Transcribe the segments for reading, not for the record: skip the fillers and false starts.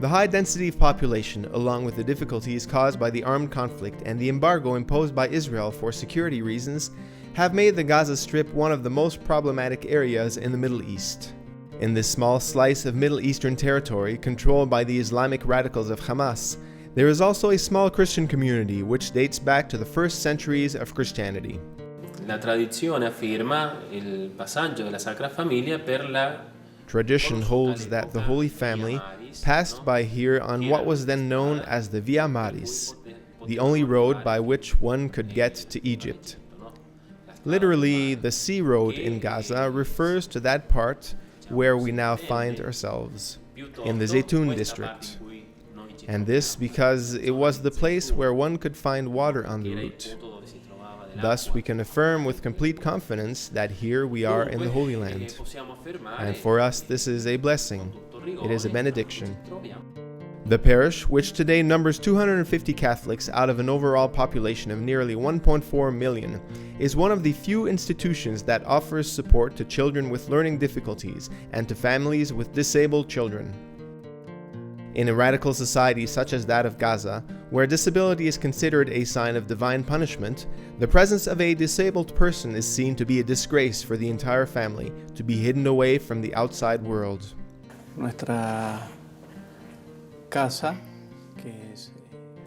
The high density of population, along with the difficulties caused by the armed conflict and the embargo imposed by Israel for security reasons, have made the Gaza Strip one of the most problematic areas in the Middle East. In this small slice of Middle Eastern territory controlled by the Islamic radicals of Hamas, there is also a small Christian community which dates back to the first centuries of Christianity. La tradizione afferma il passaggio della Sacra Famiglia per la Tradition holds that the Holy Family passed by here on what was then known as the Via Maris, the only road by which one could get to Egypt. Literally, the sea road in Gaza refers to that part where we now find ourselves, in the Zaytun district. And this because it was the place where one could find water on the route. Thus, we can affirm with complete confidence that here we are in the Holy Land. And for us, this is a blessing. It is a benediction. The parish, which today numbers 250 Catholics out of an overall population of nearly 1.4 million, is one of the few institutions that offers support to children with learning difficulties and to families with disabled children. In a radical society such as that of Gaza, where disability is considered a sign of divine punishment, the presence of a disabled person is seen to be a disgrace for the entire family, to be hidden away from the outside world.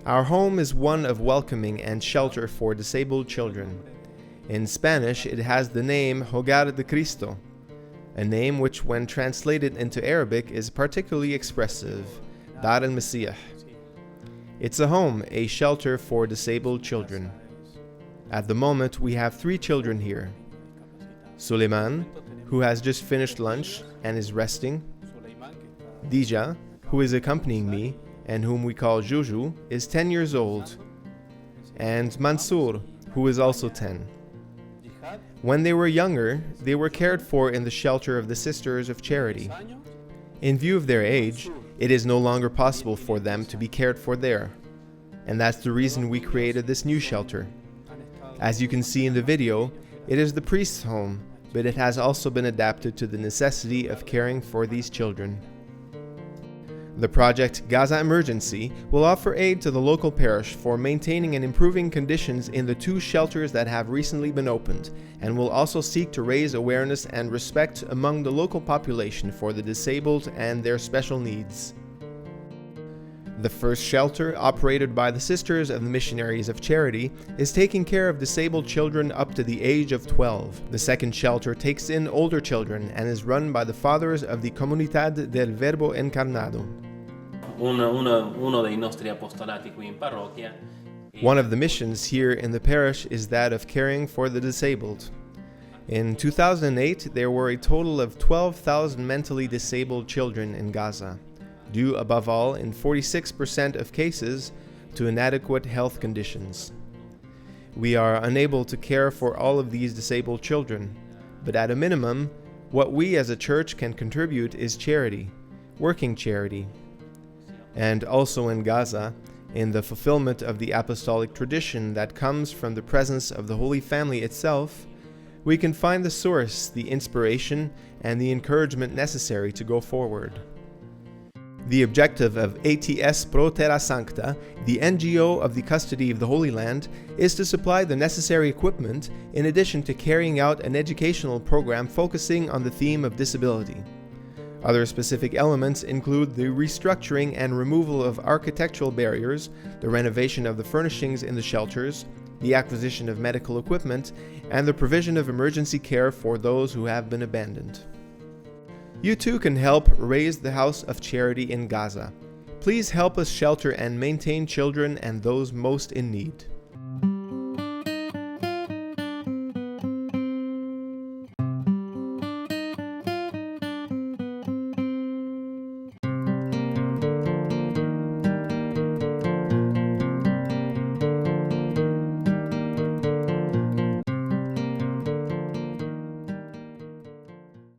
Our home is one of welcoming and shelter for disabled children. In Spanish, it has the name Hogar de Cristo, a name which, when translated into Arabic, is particularly expressive, Dar al-Masih. It's a home, a shelter for disabled children. At the moment, we have 3 children here. Suleiman, who has just finished lunch and is resting. Dija, who is accompanying me, and whom we call Juju, is 10 years old. And Mansour, who is also 10. When they were younger, they were cared for in the shelter of the Sisters of Charity. In view of their age, it is no longer possible for them to be cared for there. And that's the reason we created this new shelter. As you can see in the video, it is the priest's home, but it has also been adapted to the necessity of caring for these children. The project Gaza Emergency will offer aid to the local parish for maintaining and improving conditions in the 2 shelters that have recently been opened, and will also seek to raise awareness and respect among the local population for the disabled and their special needs. The first shelter, operated by the Sisters of the Missionaries of Charity, is taking care of disabled children up to the age of 12. The second shelter takes in older children and is run by the fathers of the Comunidad del Verbo Encarnado. Uno dei nostri apostolati qui in parrocchia. One of the missions here in the parish is that of caring for the disabled. In 2008, there were a total of 12,000 mentally disabled children in Gaza, due above all, in 46% of cases, to inadequate health conditions. We are unable to care for all of these disabled children, but at a minimum, what we as a church can contribute is charity, working charity. And also in Gaza, in the fulfillment of the apostolic tradition that comes from the presence of the Holy Family itself, we can find the source, the inspiration, and the encouragement necessary to go forward. The objective of ATS Pro Terra Sancta, the NGO of the custody of the Holy Land, is to supply the necessary equipment in addition to carrying out an educational program focusing on the theme of disability. Other specific elements include the restructuring and removal of architectural barriers, the renovation of the furnishings in the shelters, the acquisition of medical equipment, and the provision of emergency care for those who have been abandoned. You too can help raise the House of Charity in Gaza. Please help us shelter and maintain children and those most in need.